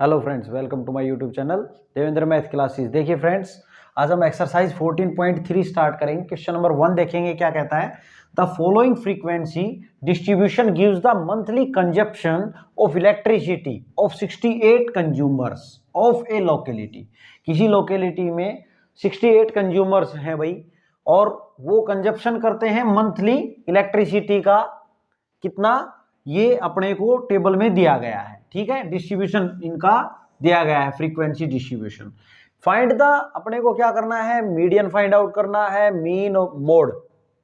Hello friends, welcome to my YouTube channel Devendra math classes. देखिए friends, आज हम exercise 14.3 start करेंगे। क्वेश्चन नंबर 1 देखेंगे क्या कहता है। The following frequency distribution gives the monthly consumption of electricity of 68 consumers of a locality. किसी locality में 68 कंज्यूमर्स हैं भाई, और वो कंजप्शन करते हैं मंथली इलेक्ट्रिसिटी का कितना, ये अपने को टेबल में दिया गया है। ठीक है, डिस्ट्रीब्यूशन इनका दिया गया है, फ्रीक्वेंसी डिस्ट्रीब्यूशन। फाइंड द, अपने को क्या करना है, मीडियन फाइंड आउट करना है, मीन और मोड,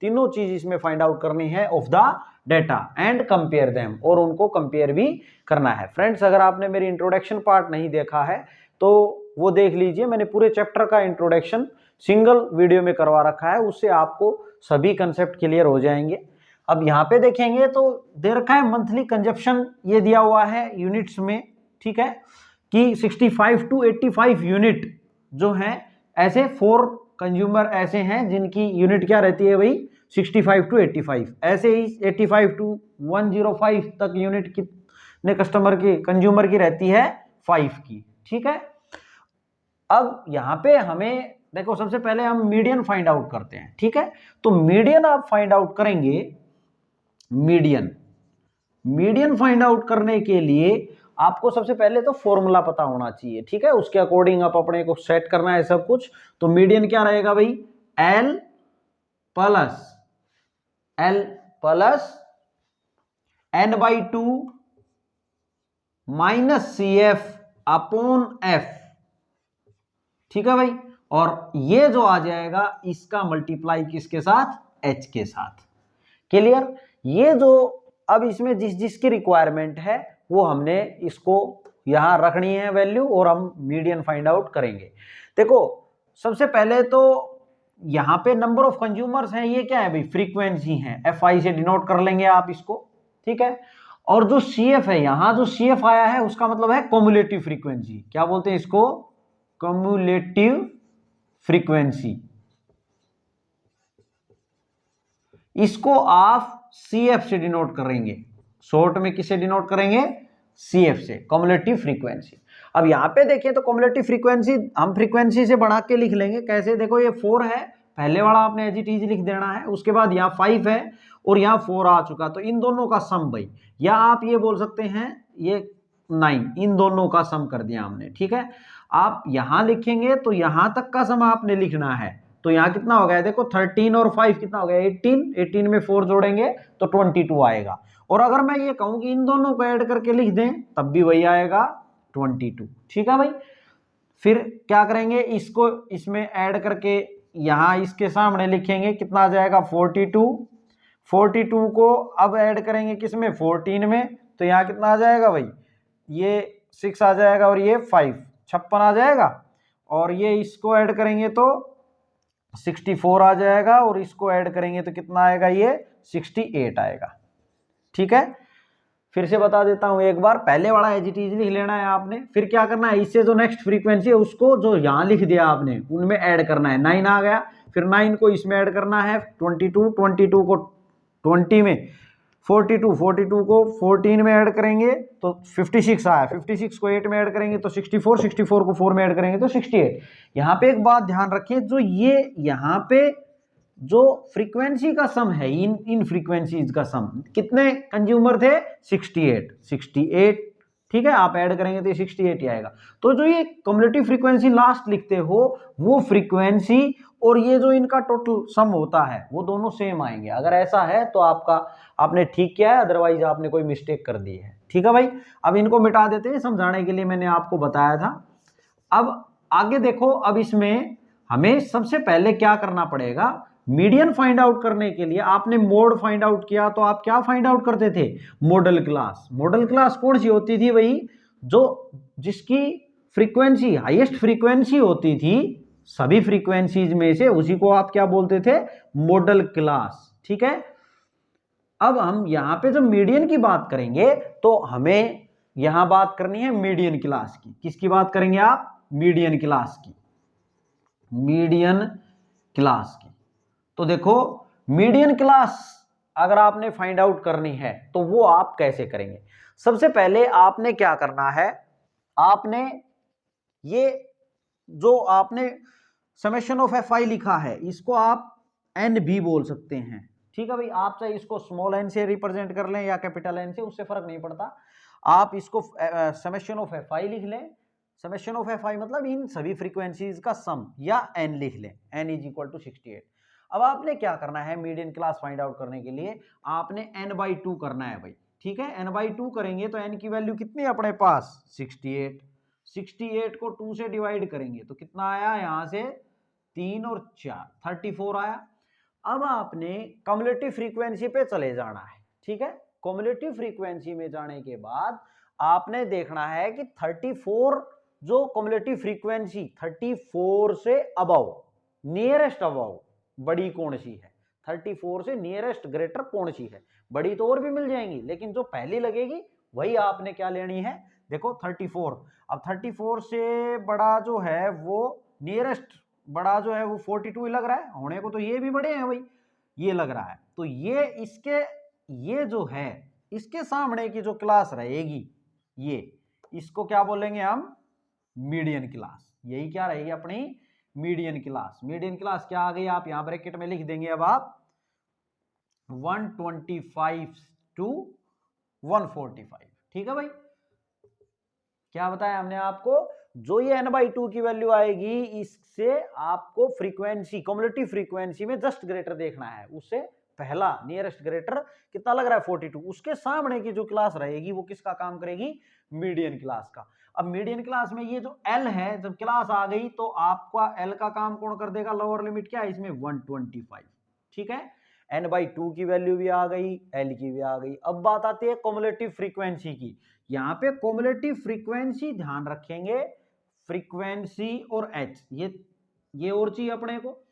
तीनों चीज इसमें फाइंड आउट करनी है of the data and compare them, और उनको कंपेयर भी करना है। फ्रेंड्स, अगर आपने मेरी इंट्रोडक्शन पार्ट नहीं देखा है तो वो देख लीजिए। मैंने पूरे चैप्टर का इंट्रोडक्शन सिंगल वीडियो में करवा रखा है, उससे आपको सभी कंसेप्ट क्लियर हो जाएंगे। अब यहाँ पे देखेंगे तो दे रखा है मंथली कंजप्शन, ये दिया हुआ है यूनिट्स में। ठीक है, कि 65 to 85 यूनिट जो है, ऐसे 4 कंज्यूमर ऐसे हैं जिनकी यूनिट क्या रहती है भाई, 65 to 85। ऐसे ही 85 to 105 तक यूनिट कितने कस्टमर की, कंज्यूमर की रहती है, 5 की। ठीक है, अब यहाँ पे हमें देखो, सबसे पहले हम मीडियन फाइंड आउट करते हैं। ठीक है, तो मीडियन आप फाइंड आउट करेंगे। मीडियन फाइंड आउट करने के लिए आपको सबसे पहले तो फॉर्मूला पता होना चाहिए। ठीक है, उसके अकॉर्डिंग आप अपने को सेट करना है सब कुछ। तो मीडियन क्या रहेगा भाई, L plus N/2 minus CF upon F। ठीक है भाई, और ये जो आ जाएगा इसका मल्टीप्लाई किसके साथ, H के साथ। क्लियर। ये जो अब इसमें जिस जिसकी रिक्वायरमेंट है वो हमने इसको यहां रखनी है वैल्यू, और हम मीडियन फाइंड आउट करेंगे। देखो, सबसे पहले तो यहां पे नंबर ऑफ कंज्यूमर्स हैं, ये क्या है भाई, फ्रीक्वेंसी है, FI से डिनोट कर लेंगे आप इसको। ठीक है, और जो CF है, यहां जो CF आया है उसका मतलब है कम्युलेटिव फ्रीक्वेंसी। क्या बोलते हैं इसको, कम्युलेटिव फ्रीक्वेंसी। इसको आप CF से डिनोट करेंगे, शॉर्ट में किसे डिनोट करेंगे, CF से, कम्युलेटिव फ्रीक्वेंसी। अब यहां पे देखें तो कम्युलेटिव फ्रीक्वेंसी हम फ्रीक्वेंसी से बढ़ा के लिख लेंगे। कैसे, देखो ये 4 है, पहले वाला आपने एज इट इज लिख देना है, उसके बाद यहाँ 5 है और यहाँ 4 आ चुका, तो इन दोनों का सम भाई, या आप ये बोल सकते हैं ये 9, इन दोनों का सम कर दिया हमने। ठीक है, आप यहां लिखेंगे तो यहां तक का सम आपने लिखना है। तो यहाँ कितना हो गया, देखो 13 और 5 कितना हो गया, 18 में 4 जोड़ेंगे तो 22 आएगा। और अगर मैं ये कहूं कि इन दोनों को ऐड करके लिख दें तब भी वही आएगा, 22। ठीक है भाई, फिर क्या करेंगे, इसको इसमें ऐड करके यहां इसके सामने लिखेंगे, कितना आ जाएगा, 42 को अब ऐड करेंगे किसमें, 14 में, तो यहाँ कितना आ जाएगा भाई, ये 6 आ जाएगा और ये 5, 56 आ जाएगा। और ये इसको ऐड करेंगे तो 64 आ जाएगा, और इसको ऐड करेंगे तो कितना आएगा, ये 68 आएगा। ठीक है, फिर से बता देता हूं एक बार, पहले वाला एज इट इज लिख लेना है आपने, फिर क्या करना है, इससे जो नेक्स्ट फ्रीक्वेंसी है उसको जो यहां लिख दिया आपने उनमें ऐड करना है। 9 आ गया, फिर 9 को इसमें ऐड करना है, 22 को 20 में, 42 को 14 में ऐड करेंगे तो 56 आया, 56 को 8 में ऐड करेंगे तो 64 को 4 में ऐड करेंगे तो 68। यहाँ पे एक बात ध्यान रखें, जो ये यहाँ पे जो फ्रीक्वेंसी का सम है, इन फ्रीक्वेंसीज का सम, कितने कंज्यूमर थे, 68। ठीक है, आप ऐड करेंगे तो ये 68 ही आएगा। तो जो ये कम्युलेटिव फ्रीक्वेंसी लास्ट लिखते हो, वो फ्रीक्वेंसी और ये जो इनका टोटल सम होता है वो दोनों सेम आएंगे। अगर ऐसा है तो आपने ठीक किया है, अदरवाइज आपने कोई मिस्टेक कर दी है। ठीक है भाई, अब इनको मिटा देते हैं, समझाने के लिए मैंने आपको बताया था। अब आगे देखो, अब इसमें हमें सबसे पहले क्या करना पड़ेगा, मीडियन फाइंड आउट करने के लिए आपने मोड फाइंड आउट किया, तो आप क्या फाइंड आउट करते थे, मॉडल क्लास। मॉडल क्लास कौन सी होती थी वही, जो जिसकी फ्रीक्वेंसी हाईएस्ट फ्रीक्वेंसी होती थी सभी फ्रीक्वेंसीज में से, उसी को आप क्या बोलते थे, मॉडल क्लास। ठीक है, अब हम यहां पे जो मीडियन की बात करेंगे तो हमें यहां बात करनी है मीडियन क्लास की। किसकी बात करेंगे आप, मीडियन क्लास की, मीडियन क्लास की। तो देखो, मीडियन क्लास अगर आपने फाइंड आउट करनी है तो वो आप कैसे करेंगे, सबसे पहले आपने क्या करना है, आपने ये जो आपने समेशन ऑफ एफ आई लिखा है इसको आप एन भी बोल सकते हैं, ठीक है भाई। आप चाहे इसको स्मॉल एन से रिप्रेजेंट कर लें या कैपिटल एन से, उससे फर्क नहीं पड़ता। आप इसको समेशन ऑफ एफ आई लिख लें। समेशन ऑफ एफ आई मतलब इन सभी फ्रीक्वेंसीज का सम, या एन लिख लें, एन इज इक्वल टू 68। अब आपने क्या करना है मीडियन क्लास फाइंड आउट करने के लिए, आपने n/2 करना है भाई, ठीक है। n/2 करेंगे तो n की वैल्यू कितनी है अपने पास 68। 68 को 2 से डिवाइड करेंगे तो कितना आया, यहां से 3 और 4 34 आया। अब आपने कम्युलेटिव फ्रीक्वेंसी पे चले जाना है, ठीक है। कम्युलेटिव फ्रीक्वेंसी में जाने के बाद आपने देखना है कि 34 जो कम्युलेटिव फ्रीक्वेंसी 34 से अबव, नियरेस्ट अबव बड़ी कौन सी है, 34 से नियरेस्ट ग्रेटर कौन सी है। बड़ी तो और भी मिल जाएंगी लेकिन जो पहली लगेगी वही आपने क्या लेनी है, देखो 34। अब 34 से बड़ा जो है वो नियरेस्ट बड़ा जो है वो 42 लग रहा है, होने को तो ये भी बड़े हैं भाई, ये लग रहा है। तो ये इसके, ये जो है इसके सामने की जो क्लास रहेगी ये, इसको क्या बोलेंगे हम, मीडियन क्लास। यही क्या रहेगी अपनी मीडियन क्लास। मीडियन क्लास क्या आ गई, आप यहां ब्रैकेट में लिख देंगे अब आप 125 to 145, ठीक है भाई। क्या बताया हमने आपको, जो ये n/2 की वैल्यू आएगी इससे आपको फ्रीक्वेंसी, कम्युलेटिव फ्रीक्वेंसी में जस्ट ग्रेटर देखना है, उससे पहला नियरेस्ट ग्रेटर कितना लग रहा है 42, उसके सामने की जो क्लास रहेगी वो किसका काम करेगी, मीडियन क्लास का। अब मीडियन क्लास में ये जो L है, जब क्लास आ गई तो आपका L का काम कौन कर देगा, लोअर लिमिट क्या है इसमें 125, ठीक है। n/2 की वैल्यू भी आ गई, L की भी आ गई। अब बात आती है कम्युलेटिव फ्रीक्वेंसी की। यहाँ पे कम्युलेटिव फ्रीक्वेंसी ध्यान रखेंगे, फ्रीक्वेंसी और H, ये और चीज अपने को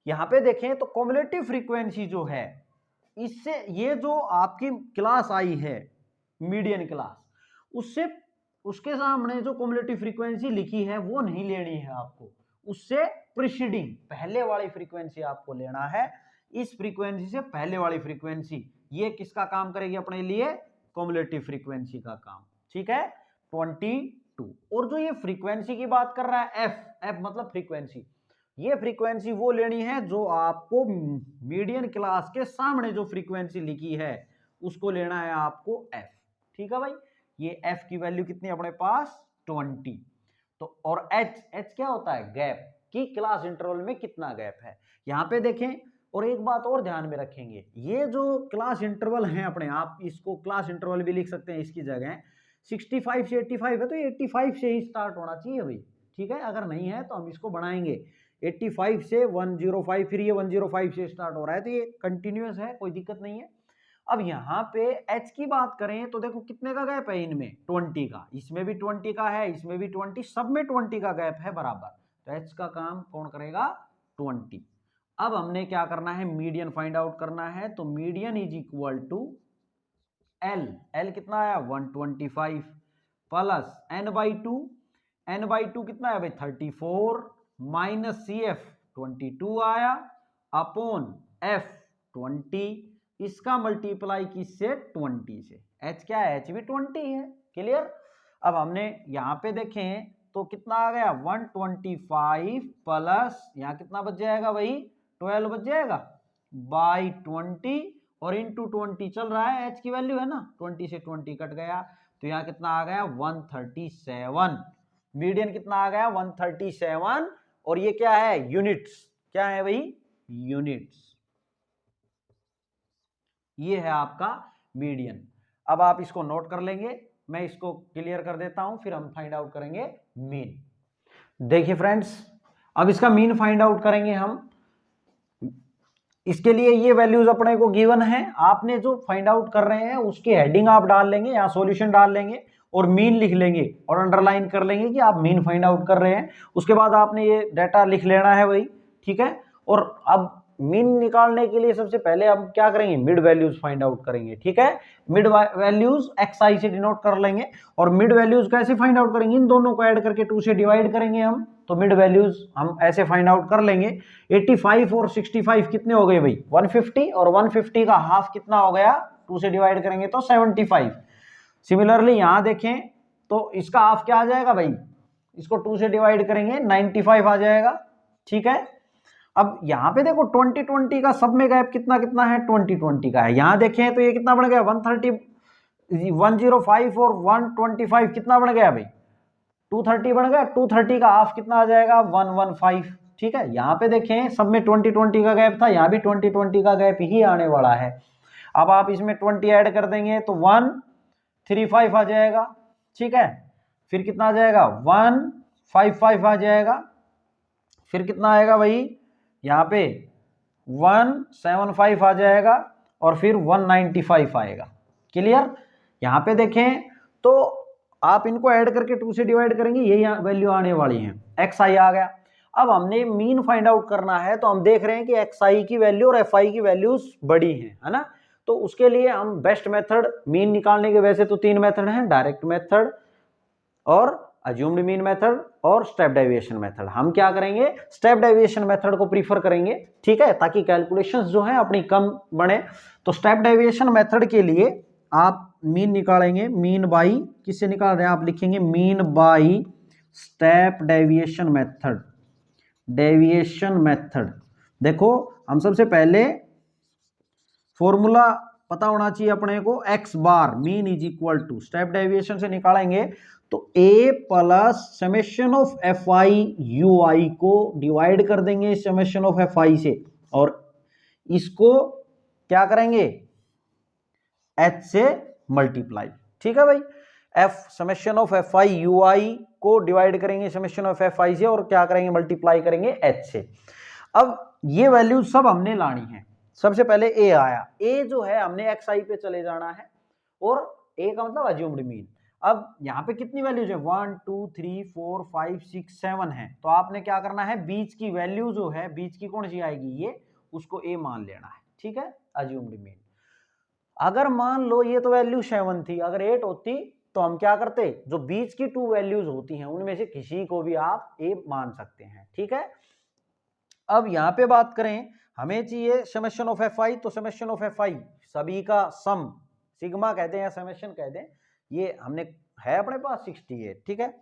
यहाँ पे देखें तो कम्युलेटिव फ्रीक्वेंसी जो है इससे, ये जो आपकी क्लास आई है मीडियन क्लास, उससे उसके सामने जो कम्युलेटिव फ्रीक्वेंसी लिखी है वो नहीं लेनी है आपको, उससे प्रीसीडिंग पहले वाली फ्रीक्वेंसी आपको लेना है। इस फ्रीक्वेंसी से पहले वाली फ्रीक्वेंसी, ये किसका काम करेगी अपने लिए, कम्युलेटिव फ्रीक्वेंसी का काम, ठीक है 22। और जो ये फ्रीक्वेंसी की बात कर रहा है एफ मतलब फ्रीक्वेंसी, ये फ्रीक्वेंसी वो लेनी है जो आपको मीडियन क्लास के सामने जो फ्रीक्वेंसी लिखी है उसको लेना है आपको एफ, ठीक है भाई। ये एफ की वैल्यू कितनी अपने पास 20। तो और एच क्या होता है, गैप, कि क्लास इंटरवल में कितना गैप है। यहां पे देखें, और एक बात और ध्यान में रखेंगे, ये जो क्लास इंटरवल है अपने, आप इसको क्लास इंटरवल भी लिख सकते हैं इसकी जगह, 65 से 85 है तो 85 से ही स्टार्ट होना चाहिए भाई, ठीक है। अगर नहीं है तो हम इसको बढ़ाएंगे 85 से 105, फिर ये 105 से स्टार्ट हो रहा है तो ये कंटिन्यूअस है, कोई दिक्कत नहीं है। अब यहाँ पे h की बात करें तो देखो कितने का गैप है इनमें, 20 का, इसमें भी 20 का है, इसमें भी 20, सब में 20 का गैप है बराबर, तो h का काम कौन करेगा 20। अब हमने क्या करना है, मीडियन फाइंड आउट करना है, तो median is equal to L कितना आया 125 प्लस n/2, n/2 कितना है भाई 34 माइनस CF 22 आया अपॉन F 20, इसका मल्टीप्लाई किससे 20 से, H क्या है, H भी 20 है, क्लियर। अब हमने यहाँ पे देखें तो कितना आ गया 125 प्लस यहाँ कितना बच जाएगा भाई 12 बच जाएगा बाई 20 और इंटू 20 चल रहा है, H की वैल्यू है ना, 20 से 20 कट गया तो यहाँ कितना आ गया 137, मीडियन कितना आ गया 137, और ये क्या है यूनिट्स, क्या है भाई यूनिट्स, ये है आपका मीडियन। अब आप इसको नोट कर लेंगे, मैं इसको क्लियर कर देता हूं, फिर हम फाइंड आउट करेंगे मीन। देखिए फ्रेंड्स, अब इसका मीन फाइंड आउट करेंगे हम। इसके लिए ये वैल्यूज अपने को गिवन है, आपने जो फाइंड आउट कर रहे हैं उसकी हेडिंग आप डाल लेंगे, यहाँ सॉल्यूशन डाल लेंगे और मीन लिख लेंगे और अंडरलाइन कर लेंगे कि आप मीन फाइंड आउट कर रहे हैं। उसके बाद आपने ये डाटा लिख लेना है भाई, ठीक है। और अब मीन निकालने के लिए सबसे पहले हम क्या करेंगे, मिड वैल्यूज फाइंड आउट करेंगे, ठीक है। मिड वैल्यूज xi से डिनोट कर लेंगे, और मिड वैल्यूज कैसे फाइंड आउट करेंगे, इन दोनों को ऐड करके 2 से डिवाइड करेंगे हम, तो मिड वैल्यूज हम ऐसे फाइंड आउट कर लेंगे। 85 और 65 कितने हो गए भाई 150, और 150 का हाफ कितना हो गया, 2 से डिवाइड करेंगे तो 75। सिमिलरली यहां देखें तो इसका हाफ क्या आ जाएगा भाई, इसको 2 से डिवाइड करेंगे 95 आ जाएगा। ठीक है, अब यहां पे देखो 20-20 का सब में गैप कितना कितना है, 20-20 का है। यहां देखें तो ये कितना बन गया 130, 105 और 125 कितना बन गया भाई, 230 बन गया। 230 का हाफ कितना आ जाएगा 115। ठीक है, यहां पे देखें सब में 20-20 का गैप था, यहां भी 20-20 का गैप ही आने वाला है। अब आप इसमें 20 ऐड कर देंगे तो 135 आ जाएगा। ठीक है, फिर कितना आ जाएगा 155 आ जाएगा, फिर कितना आएगा भाई यहाँ पे 175 आ जाएगा और फिर 195 आएगा। क्लियर, यहाँ पे देखें तो आप इनको ऐड करके 2 से डिवाइड करेंगे, यही वैल्यू आने वाली है, एक्स आई आ गया। अब हमने मीन फाइंड आउट करना है, तो हम देख रहे हैं कि एक्स आई की वैल्यू और एफ आई की वैल्यूज बड़ी है ना, तो उसके लिए हम बेस्ट मेथड मीन निकालने के, वैसे तो 3 मेथड हैं, डायरेक्ट मेथड और अज्यूम्ड मीन मेथड और स्टेप डेविएशन मेथड। हम क्या करेंगे, स्टेप डेविएशन मेथड को प्रीफर करेंगे। ठीक है, ताकि कैलकुलेशंस जो है अपनी कम बने। तो स्टेप डेविएशन मेथड के लिए आप मीन निकालेंगे, मीन बाई किससे निकाल रहे हैं, आप लिखेंगे mean by step deviation method. Deviation method देखो, हम सबसे पहले फॉर्मूला पता होना चाहिए अपने को, X bar mean is equal to, step deviation से निकालेंगे तो a plus summation of F I U I को डिवाइड कर देंगे समेशन ऑफ एफ आई से, और इसको क्या करेंगे h से मल्टीप्लाई। ठीक है भाई, f summation of F I U I को डिवाइड करेंगे समेशन ऑफ एफ आई से, और क्या करेंगे मल्टीप्लाई करेंगे h से। अब ये वैल्यू सब हमने लानी है। सबसे पहले a आया, a जो है हमने xi पे चले जाना है, और a का मतलब अज्यूम्ड मीन। अब यहाँ पे कितनी वैल्यूज है 1 2 3 4 5 6 7 है, तो आपने क्या करना है बीच की वैल्यू जो है, बीच की कौन सी आएगी ये, उसको a मान लेना है। ठीक है, अज्यूम्ड मीन। अगर मान लो ये तो वैल्यू 7 थी, अगर 8 होती तो हम क्या करते, जो बीच की 2 वैल्यूज होती हैं उनमें से किसी को भी आप a मान सकते हैं। ठीक है, अब यहां पे बात करें, हमें चाहिए समेशन ऑफ एफ आई, तो समेशन ऑफ एफ आई सभी का सम, सिग्मा कहते हैं या समेशन कहते हैं, ये हमने है अपने पास 68। ठीक है,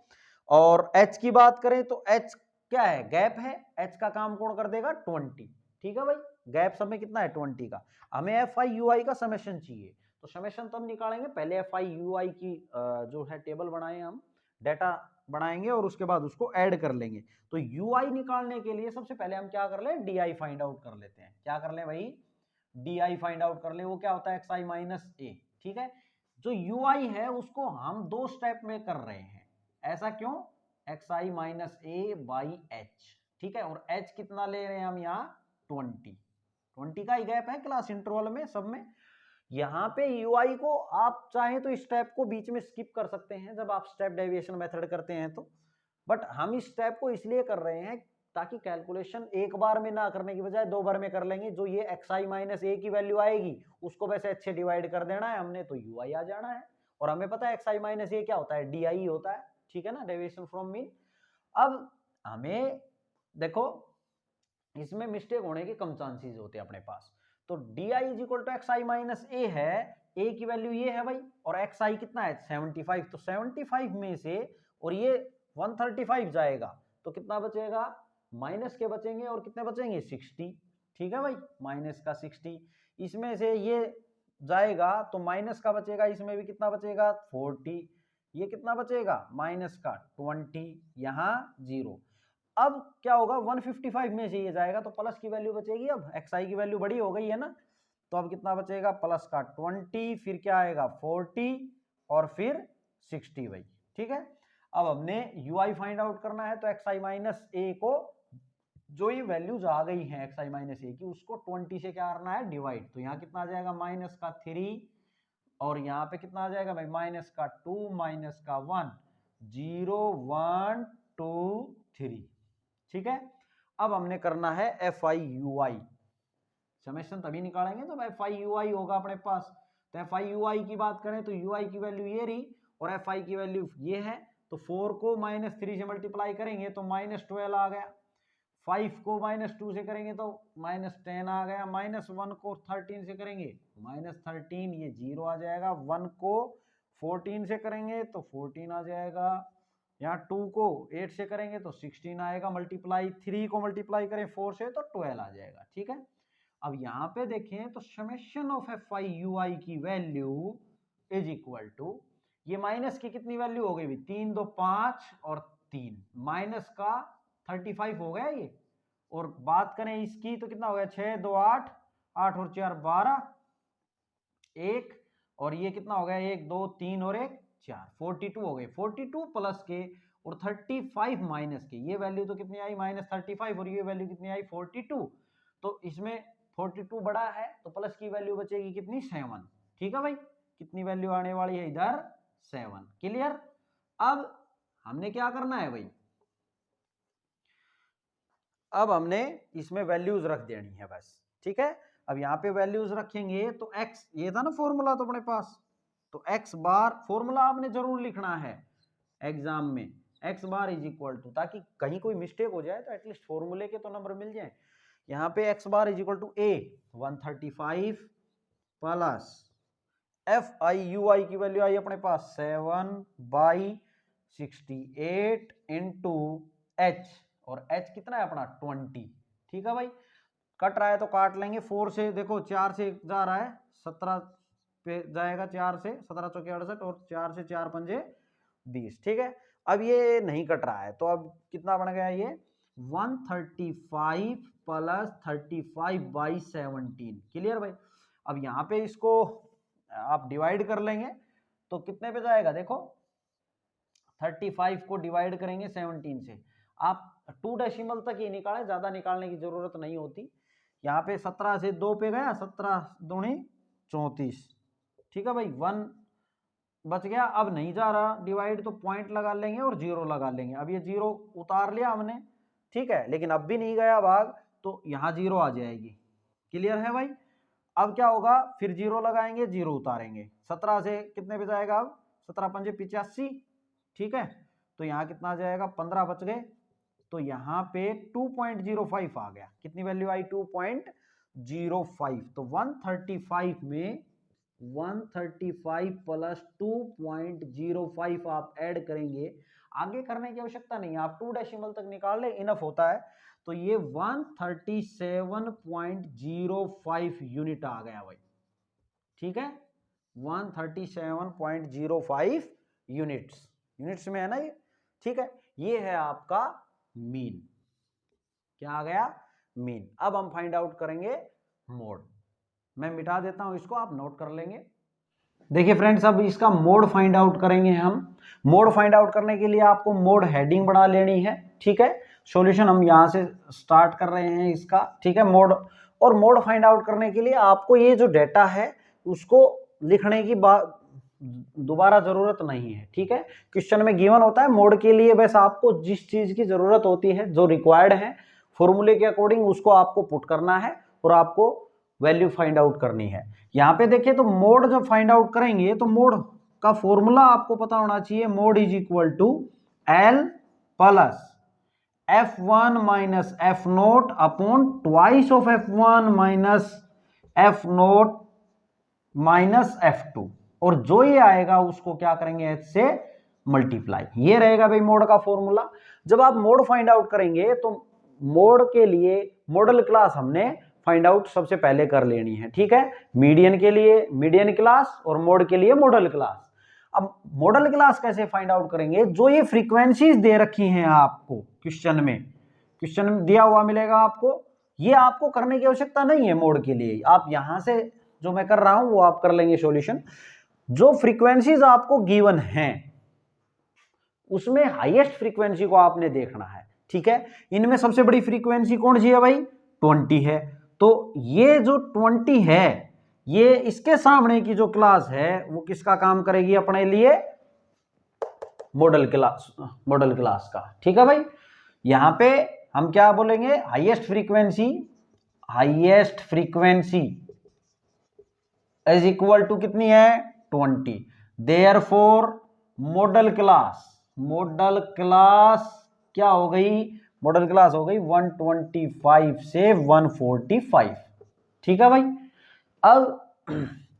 और h की बात करें तो h क्या है, गैप है, h का काम कौन कर देगा 20। ठीक है भाई, गैप सब में कितना है 20 का। हमें एफ आई यू आई का समेशन चाहिए, तो समेशन तब निकालेंगे, पहले एफ आई यू आई की जो है टेबल बनाए हम, डाटा बनाएंगे और उसके बाद उसको ऐड कर लेंगे। तो ui निकालने के लिए सबसे पहले हम क्या कर लें, di फाइंड आउट कर लेते हैं। क्या कर लें भाई, di फाइंड आउट कर लें, वो क्या होता है xi माइनस a। ठीक है, जो ui है उसको हम 2 स्टेप में कर रहे हैं, ऐसा क्यों, xi minus a by h। ठीक है, और h कितना ले रहे हैं हम यहाँ 20 का ही गैप है क्लास इंटरवल में सब में। यहाँ पे ui को आप चाहें तो स्टेप को बीच में स्किप कर सकते हैं जब आप स्टेप डेविएशन मेथड करते हैं तो, बट हम इस स्टेप को इसलिए कर रहे हैं ताकि कैलकुलेशन एक बार में ना करने की बजाय 2 बार में कर लेंगे। जो ये xi माइनस a की वैल्यू आएगी उसको वैसे अच्छे डिवाइड कर देना है हमने, तो ui आ जाना है, और हमें पता है xi माइनस a क्या होता है, di होता है। ठीक है ना, डेविएशन फ्रॉम मीन। अब हमें देखो इसमें मिस्टेक होने के कम चांसेस होते हैं अपने पास, तो di is equal to X I minus A है, a की वैल्यू ये है भाई, और xi कितना है 75, तो 75 में से और ये 135 जाएगा तो कितना बचेगा, माइनस के बचेंगे, और कितने बचेंगे 60। ठीक है भाई, माइनस का 60, इसमें से ये जाएगा तो माइनस का बचेगा, इसमें भी कितना बचेगा 40, ये कितना बचेगा माइनस का 20, यहाँ 0। अब क्या होगा 155 में से ये जाएगा तो प्लस की वैल्यू बचेगी, अब xi की वैल्यू बड़ी हो गई है ना, तो अब कितना बचेगा प्लस का 20, फिर क्या आएगा 40 और फिर 60 भाई। ठीक है, अब हमने ui फाइंड आउट करना है, तो xi माइनस a को जो ये वैल्यूज आ गई हैं xi माइनस a की उसको 20 से क्या करना है डिवाइड, तो यहाँ कितना आ जाएगा माइनस का 3, और यहाँ पे कितना आ जाएगा भाई माइनस का 2 माइनस का 1, 0 1 2 3। ठीक है, अब हमने करना है F I U I, summation तभी निकालेंगे जब एफ आई यू आई होगा अपने पास। तो एफ आई यू आई की बात करें तो यू आई की वैल्यू ये रही और एफ आई की वैल्यू ये है, तो 4 को -3 से मल्टीप्लाई करेंगे तो -12 आ गया, 5 को -2 से करेंगे तो -10 आ गया, -1 को 13 से करेंगे -13, ये 0 आ जाएगा, 1 को 14 से करेंगे तो 14 आ जाएगा, यहाँ 2 को 8 से करेंगे तो 16 आएगा, मल्टीप्लाई 3 को मल्टीप्लाई करें 4 से तो 12 आ जाएगा। ठीक है, अब यहाँ पे देखें तो summation of F I U I की वैल्यू इज इक्वल टू, ये माइनस की कितनी वैल्यू हो गई भाई, 3 2 5 और 3 माइनस का 35 हो गया ये, और बात करें इसकी तो कितना हो गया, 6 2 8 8 और 4 12 1, और ये कितना हो गया 1 2 3 और 1 4 42 हो गए। 42 प्लस के और 35 माइनस के, ये वैल्यू तो कितनी आई -35 और ये वैल्यू कितनी आई 42, तो इसमें 42 बड़ा है तो प्लस की वैल्यू बचेगी कितनी 7। ठीक है भाई, कितनी वैल्यू आने वाली है इधर 7। क्लियर। अब हमने क्या करना है भाई, अब हमने इसमें वैल्यूज रख देनी है बस। ठीक है, अब यहाँ पे वैल्यूज रखेंगे तो x, ये था ना फॉर्मूला तो अपने पास, तो x बार फॉर्मूला आपने जरूर लिखना है एग्जाम में, x bar is equal to, ताकि कहीं कोई मिस्टेक हो जाए तो एटलीस्ट फॉर्मूले के तो नंबर मिल जाए। यहाँ पे x bar is equal to a 135 plus F I U I की वैल्यू आई अपने पास 7/68 इंटू h, और h कितना है अपना 20। ठीक है भाई, कट रहा है तो काट लेंगे, 4 से देखो 4 से जा रहा है 17 पे जाएगा, 4 से 17 चौके 68 और 4 से 4 पंजे 20। ठीक है, अब ये नहीं कट रहा है तो अब कितना बन गया ये 135 प्लस 35/17। क्लियर भाई। अब यहाँ पे इसको आप डिवाइड कर लेंगे तो कितने पे जाएगा, देखो 35 को डिवाइड करेंगे 17 से, आप 2 डेसिमल तक ही निकालें, ज्यादा निकालने की जरूरत नहीं होती। यहाँ पे 17 से 2 पे गया, 17 दूनी 34। ठीक है भाई, 1 बच गया, अब नहीं जा रहा डिवाइड तो पॉइंट लगा लेंगे और 0 लगा लेंगे। अब ये 0 उतार लिया हमने, ठीक है, लेकिन अब भी नहीं गया भाग, तो यहाँ 0 आ जाएगी। क्लियर है भाई। अब क्या होगा, फिर 0 लगाएंगे, 0 उतारेंगे, 17 से कितने पे जाएगा, अब 17 पंजे 85। ठीक है, तो यहाँ कितना आ जाएगा, 15 बच गए, तो यहाँ पे 2.05 आ गया। कितनी वैल्यू आई 2.05, तो 135 में 135 प्लस 2.05 आप ऐड करेंगे, आगे करने की आवश्यकता नहीं, आप 2 डेसिमल तक निकाल ले, इनफ होता है। तो ये 137.05 यूनिट आ गया भाई। ठीक है, 137.05 यूनिट्स में है ना ये। ठीक है, ये है आपका मीन। क्या आ गया, मीन। अब हम फाइंड आउट करेंगे मोड। मैं मिटा देता हूं इसको, आप नोट कर लेंगे। देखिए फ्रेंड्स, अब इसका मोड फाइंड आउट करेंगे हम। मोड फाइंड आउट करने के लिए आपको मोड हेडिंग बना लेनी है। ठीक है, सॉल्यूशन हम यहां से स्टार्ट कर रहे हैं इसका। ठीक है, मोड, और मोड फाइंड आउट करने के लिए आपको ये जो डेटा है उसको लिखने की दोबारा जरूरत नहीं है। ठीक है, क्वेश्चन में गिवन होता है मोड के लिए, बस आपको जिस चीज की जरूरत होती है, जो रिक्वायर्ड है फॉर्मूले के अकॉर्डिंग, उसको आपको पुट करना है और आपको वैल्यू फाइंड आउट करनी है। यहाँ पे देखिए, तो मोड जब फाइंड आउट करेंगे तो मोड का फॉर्मूला आपको पता होना चाहिए, mode is equal to L plus F1 minus F naught upon twice of F1 minus F naught minus F2, और जो ये आएगा उसको क्या करेंगे, H से मल्टीप्लाई। ये रहेगा भाई मोड का फॉर्मूला। जब आप मोड फाइंड आउट करेंगे तो मोड के लिए मॉडल क्लास हमने फाइंड आउट सबसे पहले कर लेनी है। ठीक है, मीडियन के लिए मीडियन क्लास और मोड के लिए मॉडल क्लास। अब मॉडल क्लास कैसे फाइंड आउट करेंगे, जो ये फ्रीक्वेंसीज दे रखी हैं आपको क्वेश्चन में, क्वेश्चन दिया हुआ मिलेगा आपको, ये आपको करने की आवश्यकता नहीं है मोड के लिए। आप यहां से जो मैं कर रहा हूं वो आप कर लेंगे सॉल्यूशन। जो फ्रीक्वेंसीज आपको गिवन हैं उसमें हाईएस्ट फ्रीक्वेंसी को आपने देखना है। ठीक है, इनमें सबसे बड़ी फ्रीक्वेंसी कौन सी है भाई, 20 है। तो ये जो 20 है, ये इसके सामने की जो क्लास है वो किसका काम करेगी अपने लिए, मॉडल क्लास का। ठीक है भाई, यहां पे हम क्या बोलेंगे, highest frequency is equal to कितनी है 20। देयरफॉर मॉडल क्लास क्या हो गई, मॉडल क्लास हो गई 125 से 145। ठीक है भाई, अब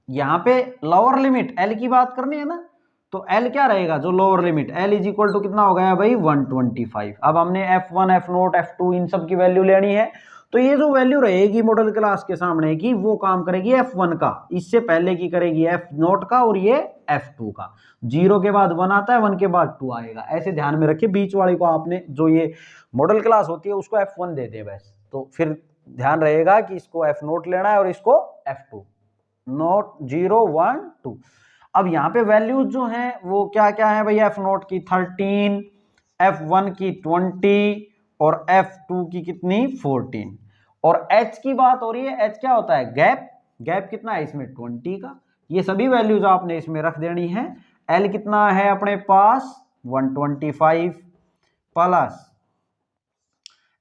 यहां पे लोअर लिमिट एल की बात करनी है ना, तो L क्या रहेगा, जो lower limit L is equal to कितना हो गया भाई 125। अब हमने F1 F0 F2 इन सब की वैल्यू लेनी है, तो ये जो वैल्यू रहेगी मॉडल क्लास के सामने की वो काम करेगी F1 का, इससे पहले की करेगी F0 का और ये F2 का। 0 के बाद 1 आता है, 1 के बाद 2 आएगा, ऐसे ध्यान में रखिए। बीच वाली को आपने जो ये मॉडल क्लास होती है उसको F1 दे दे बस, तो फिर ध्यान रहेगा कि इसको F0 लेना है और इसको F2, नोट 0 1 2। अब यहाँ पे वैल्यूज जो हैं वो क्या क्या है भाई, F0 की 13, F1 की 20 और F2 की कितनी 14। और H की बात हो रही है, H क्या होता है, गैप। गैप कितना है इसमें 20 का। ये सभी वैल्यूज आपने इसमें रख देनी है। L कितना है अपने पास 125 प्लस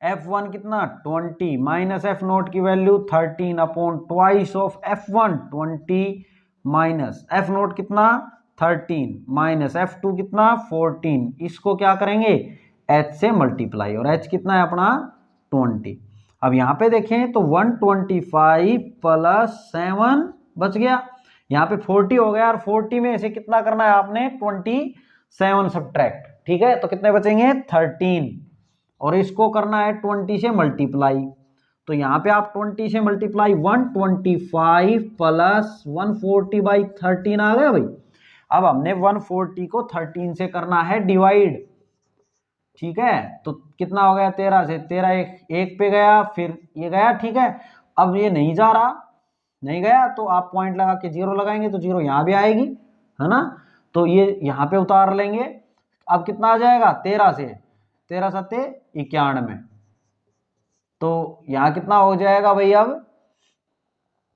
F1 कितना 20 माइनस F0 की value 13 upon twice of F1 20 minus F0 कितना 13 माइनस F2 कितना 14। इसको क्या करेंगे H से मल्टीप्लाई, और H कितना है अपना 20। अब यहाँ पे देखें तो 125 प्लस 7 बच गया, यहाँ पे 40 हो गया, और 40 में से कितना करना है आपने 27 सब्ट्रैक्ट, ठीक है। तो कितने बचेंगे 13, और इसको करना है 20 से मल्टीप्लाई। तो यहाँ पे आप 20 से मल्टीप्लाई 125 प्लस 140/13 आ गया भाई। अब हमने 140 को 13 से करना है डिवाइड, ठीक है। तो कितना हो गया 13 से, 13 एक पे गया, फिर ये गया, ठीक है। अब ये नहीं जा रहा, नहीं गया, तो आप पॉइंट लगा के 0 लगाएंगे तो 0 यहाँ भी आएगी, है ना। तो ये यहाँ पे उतार लेंगे। अब कितना आ जाएगा 13 से, 13 सत्ते 91। तो यहाँ कितना हो जाएगा भाई, अब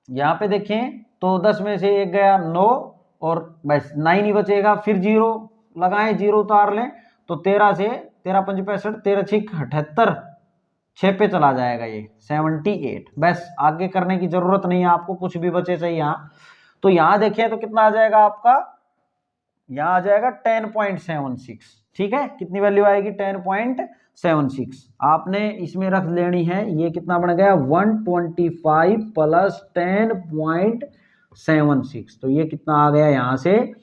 यहाँ पे देखें तो 10 में से 1 गया 9, और बस 9 ही बचेगा, फिर 0 लगाएं, 0 उतार लें, तो 13 से 13 5 65, 13 6 78, 6 पे चला जाएगा ये 78। बस आगे करने की जरूरत नहीं है आपको, कुछ भी बचे चाहिए यहाँ। तो यहाँ देखें तो कितना आ जाएगा आपका, यहाँ आ जाएगा 10.76, ठीक है। कितनी वैल्यू आएगी 10.76। आपने इसमें रख लेनी है, ये कितना बन गया 125 प्लस 10.76, तो ये कितना आ गया यहाँ से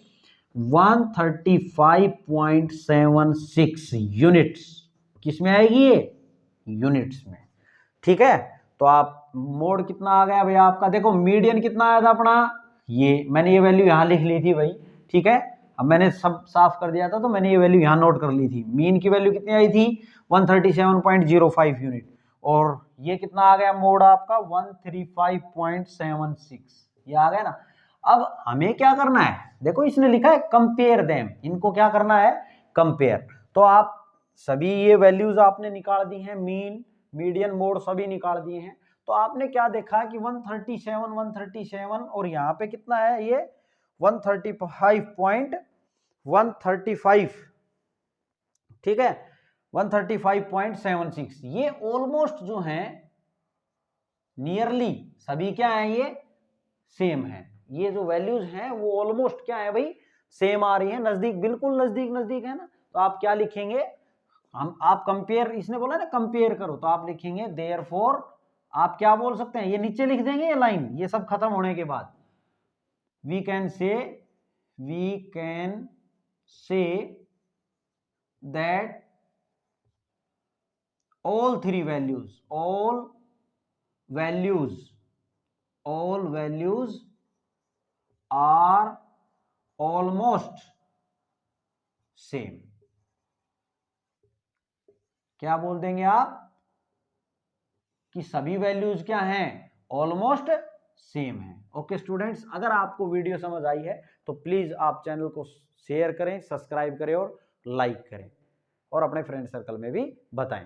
135.76 यूनिट्स। किसमें आएगी ये, यूनिट्स में, ठीक है। तो आप मोड कितना आ गया भाई आपका, देखो मीडियन कितना आया था अपना, ये मैंने ये वैल्यू यहाँ लिख ली थी भाई, ठीक है। अब मैंने सब साफ कर दिया था, तो मैंने ये वैल्यू यहाँ नोट कर ली थी। मीन की वैल्यू कितनी आई थी 137.05 यूनिट, और ये कितना आ गया मोड आपका 135.76, ये आ गया ना। अब हमें क्या करना है, देखो इसने लिखा है कंपेयर देम, इनको क्या करना है कंपेयर। तो आप सभी ये वैल्यूज आपने निकाल दी हैं, मीन मीडियन मोड सभी निकाल दिए हैं। तो आपने क्या देखा कि 137 और यहाँ पे कितना है ये 135.135, ठीक है 135.76। ये ऑलमोस्ट जो है नियरली सभी क्या है, ये सेम है। ये जो वैल्यूज हैं वो ऑलमोस्ट क्या है भाई सेम आ रही है, नजदीक, बिल्कुल नजदीक नजदीक है ना। तो आप क्या लिखेंगे, हम आप कंपेयर, इसने बोला ना कंपेयर करो, तो आप लिखेंगे देयरफॉर, आप क्या बोल सकते हैं, ये नीचे लिख देंगे ये लाइन, ये सब खत्म होने के बाद we can say that all values are almost same। क्या बोल देंगे आप कि सभी वैल्यूज क्या हैं ऑलमोस्ट सेम है। ओके स्टूडेंट्स, अगर आपको वीडियो समझ आई है तो प्लीज आप चैनल को शेयर करें, सब्सक्राइब करें और लाइक करें, और अपने फ्रेंड सर्कल में भी बताएं।